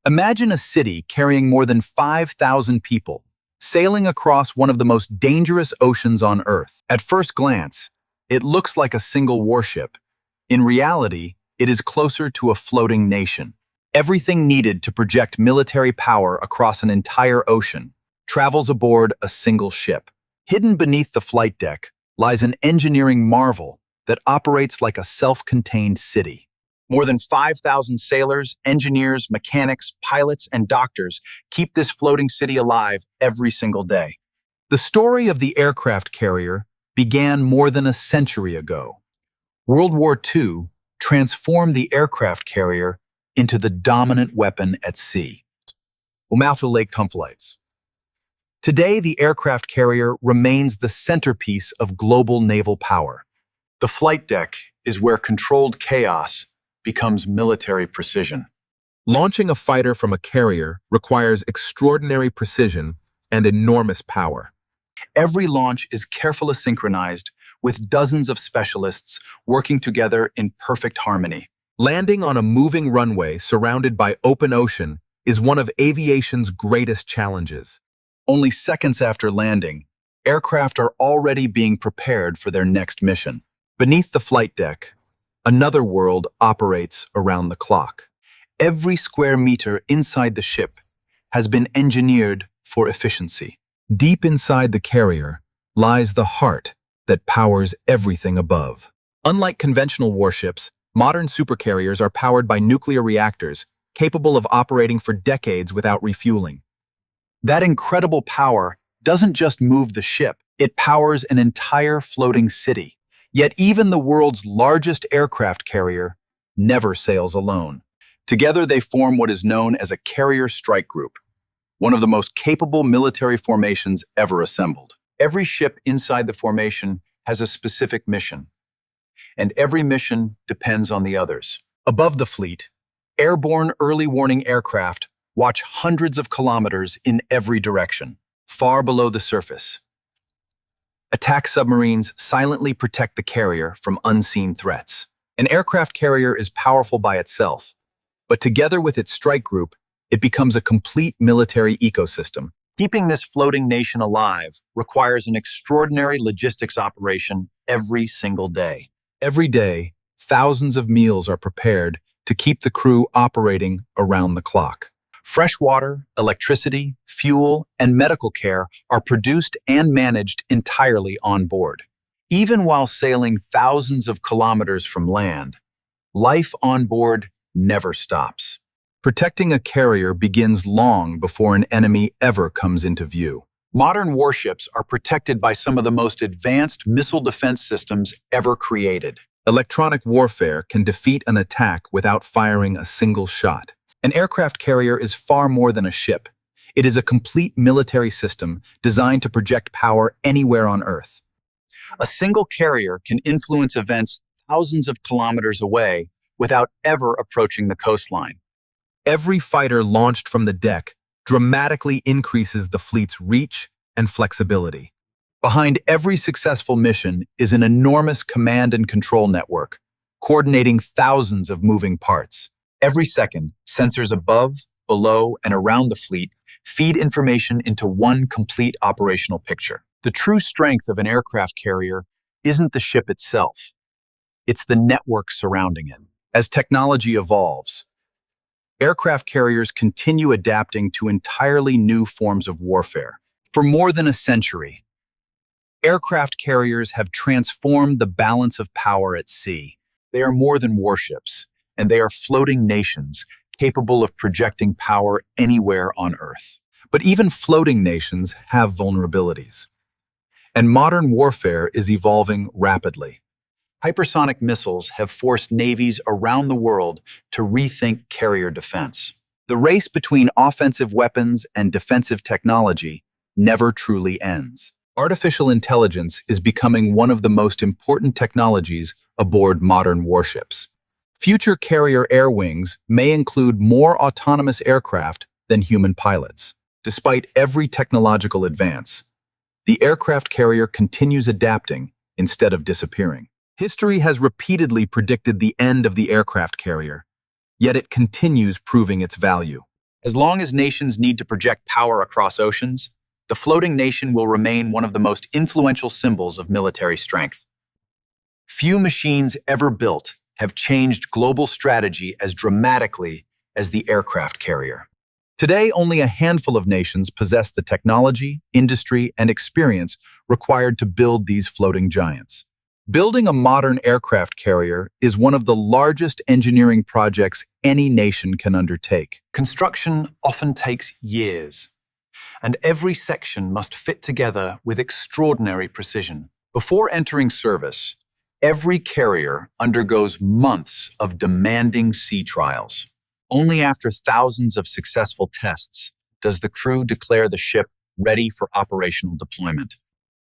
Imagine a city carrying more than 5,000 people, sailing across one of the most dangerous oceans on Earth. At first glance, it looks like a single warship. In reality, it is closer to a floating nation. Everything needed to project military power across an entire ocean travels aboard a single ship. Hidden beneath the flight deck lies an engineering marvel that operates like a self-contained city. More than 5,000 sailors, engineers, mechanics, pilots, and doctors keep this floating city alive every single day. The story of the aircraft carrier began more than a century ago. World War II transformed the aircraft carrier into the dominant weapon at sea. Lake conflicts. Today, the aircraft carrier remains the centerpiece of global naval power. The flight deck is where controlled chaos becomes military precision. Launching a fighter from a carrier requires extraordinary precision and enormous power. Every launch is carefully synchronized with dozens of specialists working together in perfect harmony. Landing on a moving runway surrounded by open ocean is one of aviation's greatest challenges. Only seconds after landing, aircraft are already being prepared for their next mission. Beneath the flight deck, another world operates around the clock. Every square meter inside the ship has been engineered for efficiency. Deep inside the carrier lies the heart that powers everything above. Unlike conventional warships, modern supercarriers are powered by nuclear reactors, capable of operating for decades without refueling. That incredible power doesn't just move the ship, it powers an entire floating city. Yet even the world's largest aircraft carrier never sails alone. Together they form what is known as a carrier strike group, one of the most capable military formations ever assembled. Every ship inside the formation has a specific mission, and every mission depends on the others. Above the fleet, airborne early warning aircraft watch hundreds of kilometers in every direction. Far below the surface, attack submarines silently protect the carrier from unseen threats. An aircraft carrier is powerful by itself, but together with its strike group, it becomes a complete military ecosystem. Keeping this floating nation alive requires an extraordinary logistics operation every single day. Every day, thousands of meals are prepared to keep the crew operating around the clock. Fresh water, electricity, fuel, and medical care are produced and managed entirely on board. Even while sailing thousands of kilometers from land, life on board never stops. Protecting a carrier begins long before an enemy ever comes into view. Modern warships are protected by some of the most advanced missile defense systems ever created. Electronic warfare can defeat an attack without firing a single shot. An aircraft carrier is far more than a ship. It is a complete military system designed to project power anywhere on Earth. A single carrier can influence events thousands of kilometers away without ever approaching the coastline. Every fighter launched from the deck dramatically increases the fleet's reach and flexibility. Behind every successful mission is an enormous command and control network, coordinating thousands of moving parts. Every second, sensors above, below, and around the fleet feed information into one complete operational picture. The true strength of an aircraft carrier isn't the ship itself. It's the network surrounding it. As technology evolves, aircraft carriers continue adapting to entirely new forms of warfare. For more than a century, aircraft carriers have transformed the balance of power at sea. They are more than warships, and they are floating nations capable of projecting power anywhere on Earth. But even floating nations have vulnerabilities. And modern warfare is evolving rapidly. Hypersonic missiles have forced navies around the world to rethink carrier defense. The race between offensive weapons and defensive technology never truly ends. Artificial intelligence is becoming one of the most important technologies aboard modern warships. Future carrier air wings may include more autonomous aircraft than human pilots. Despite every technological advance, the aircraft carrier continues adapting instead of disappearing. History has repeatedly predicted the end of the aircraft carrier, yet it continues proving its value. As long as nations need to project power across oceans, the floating nation will remain one of the most influential symbols of military strength. Few machines ever built have changed global strategy as dramatically as the aircraft carrier. Today, only a handful of nations possess the technology, industry, and experience required to build these floating giants. Building a modern aircraft carrier is one of the largest engineering projects any nation can undertake. Construction often takes years, and every section must fit together with extraordinary precision. Before entering service, every carrier undergoes months of demanding sea trials. Only after thousands of successful tests does the crew declare the ship ready for operational deployment.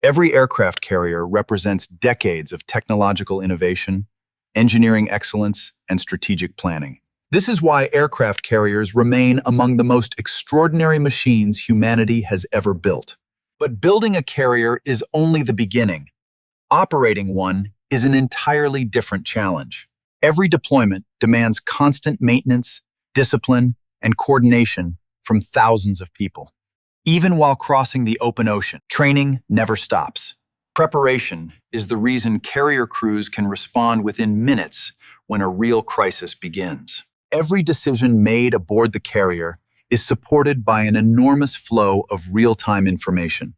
Every aircraft carrier represents decades of technological innovation, engineering excellence, and strategic planning. This is why aircraft carriers remain among the most extraordinary machines humanity has ever built. But building a carrier is only the beginning. Operating one is an entirely different challenge. Every deployment demands constant maintenance, discipline, and coordination from thousands of people. Even while crossing the open ocean, training never stops. Preparation is the reason carrier crews can respond within minutes when a real crisis begins. Every decision made aboard the carrier is supported by an enormous flow of real-time information.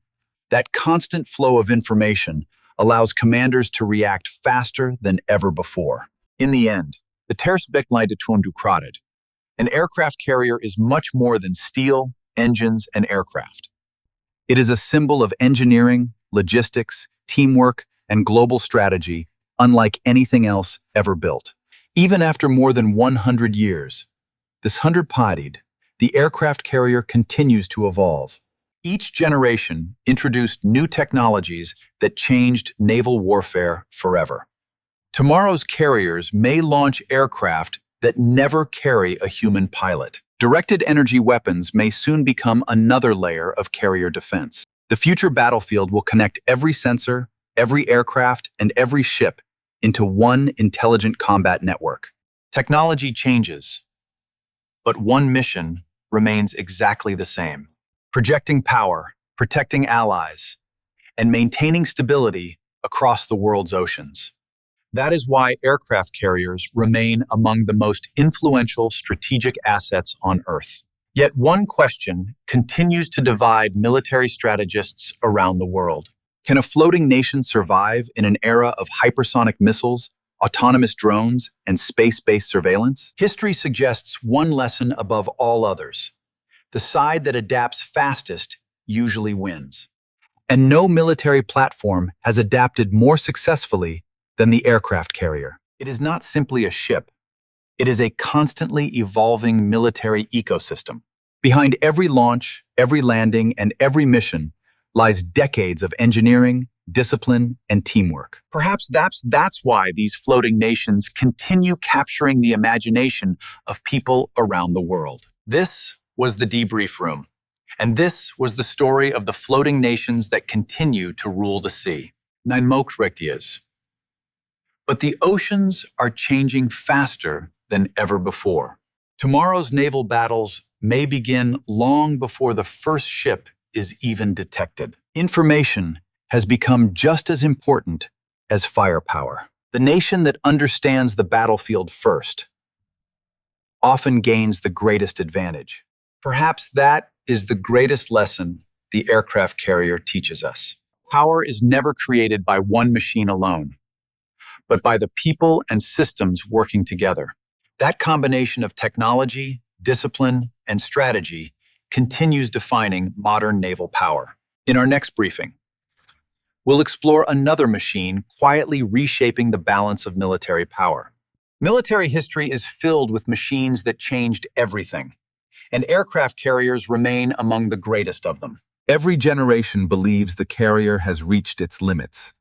That constant flow of information allows commanders to react faster than ever before. In the end, the reactor, an aircraft carrier is much more than steel, engines, and aircraft. It is a symbol of engineering, logistics, teamwork, and global strategy, unlike anything else ever built. Even after more than 100 years, the aircraft carrier continues to evolve. Each generation introduced new technologies that changed naval warfare forever. Tomorrow's carriers may launch aircraft that never carry a human pilot. Directed energy weapons may soon become another layer of carrier defense. The future battlefield will connect every sensor, every aircraft, and every ship into one intelligent combat network. Technology changes, but one mission remains exactly the same: projecting power, protecting allies, and maintaining stability across the world's oceans. That is why aircraft carriers remain among the most influential strategic assets on Earth. Yet one question continues to divide military strategists around the world. Can a floating nation survive in an era of hypersonic missiles, autonomous drones, and space-based surveillance? History suggests one lesson above all others: the side that adapts fastest usually wins. And no military platform has adapted more successfully than the aircraft carrier. It is not simply a ship. It is a constantly evolving military ecosystem. Behind every launch, every landing, and every mission lies decades of engineering, discipline, and teamwork. Perhaps that's why these floating nations continue capturing the imagination of people around the world. This was the Debrief Room, and this was the story of the floating nations that continue to rule the sea. Reactors. But the oceans are changing faster than ever before. Tomorrow's naval battles may begin long before the first ship is even detected. Information has become just as important as firepower. The nation that understands the battlefield first often gains the greatest advantage. Perhaps that is the greatest lesson the aircraft carrier teaches us. Power is never created by one machine alone, but by the people and systems working together. That combination of technology, discipline, and strategy continues defining modern naval power. In our next briefing, we'll explore another machine quietly reshaping the balance of military power. Military history is filled with machines that changed everything, and aircraft carriers remain among the greatest of them. Every generation believes the carrier has reached its limits,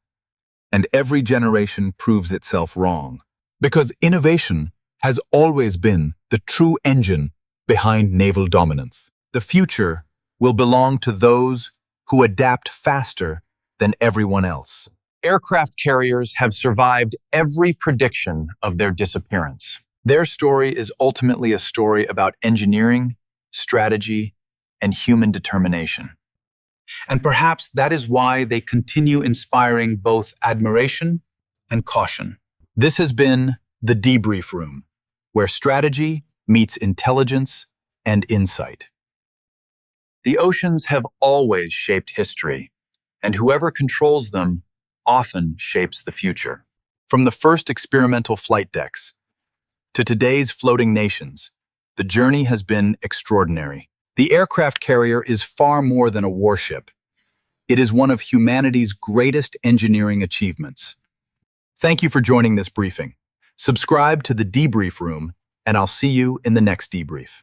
and every generation proves itself wrong, because innovation has always been the true engine behind naval dominance. The future will belong to those who adapt faster than everyone else. Aircraft carriers have survived every prediction of their disappearance. Their story is ultimately a story about engineering, strategy, and human determination. And perhaps that is why they continue inspiring both admiration and caution. This has been the Debrief Room, where strategy meets intelligence and insight. The oceans have always shaped history, and whoever controls them often shapes the future. From the first experimental flight decks to today's floating nations, the journey has been extraordinary. The aircraft carrier is far more than a warship. It is one of humanity's greatest engineering achievements. Thank you for joining this briefing. Subscribe to the Debrief Room, and I'll see you in the next debrief.